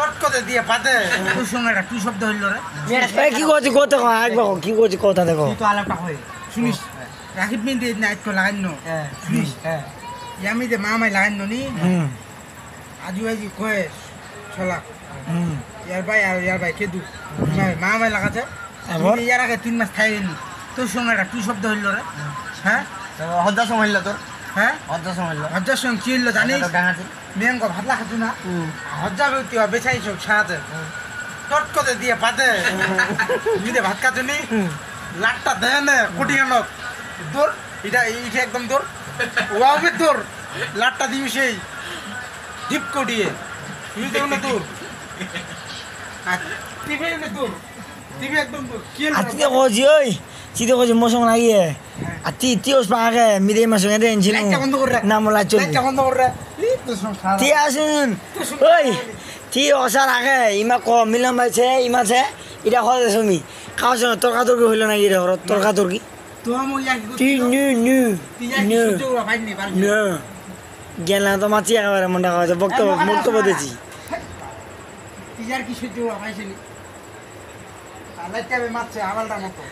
চটকতে দিয়ে পাতে তোর সঙ্গে একটা কি শব্দ হইল রে? কি করছি কথা কয় একবার কি করছি কথা দেখো তুই তো আলাপটা হয় শুনিস রাখিব মিনিট নাইট কো লাগাইনো শুনিস আমি যে মামাই লাগাইনো নি আজু আজি কয়ে ছলা ইয়ার ভাই কেদু মামাই লাগাতে ইয়ার আগে 3 মাস খাইনি তোর সঙ্গে একটা কি শব্দ হইল রে? হ্যাঁ হদ্দা সময় হইল তোর হ্যাঁ হদ্দা সময় হইল হজ্জার সঙ্গে কি হইল জানিস? মেয়েঙ্গ ভাত লাগাতো না হজ্জা বেউতি বেছাই সব সাথে চটকতে দিয়ে পাতে মিলে ভাত খাতো নি লাটটা দেয় না কোটি আনক দৌড় এটা একদম দৌড় ওয়াবে তোর লাটটা দিবি সেই ডিপ কটিয়ে তুই দেব না তোর টিভি না তোর টিভি একদম তোর কি আতি কইছি ওই চিতে কইছি মৌসুম লাগিয়ে আতি তিওস পাগে মিরে মাসে দেন ছিল লাইটটা বন্ধ কর রে না মোলা চল লাইটটা বন্ধ কর রে তোর সংসার তি আসুন ওই তি অসার আগে ইমা ক মিলাম বাইছে ইমাছে এটা হলে তুমি খাওয়াছ না তরকা তরকি হইল না গিয়ে হরত তরকা তরকি তো আমি ইয়াকি তি নু নু তুই ইয়াকি নু সহ্য করা পাইনি পারবি না গেলা তো মাছি একেবারে মনটা খাওয়াছে বক্তব্য দিয়েছি তুই ইয়ার কি সহ্য করা পাইছিলি লাইটটা মারছে আবালটার মতো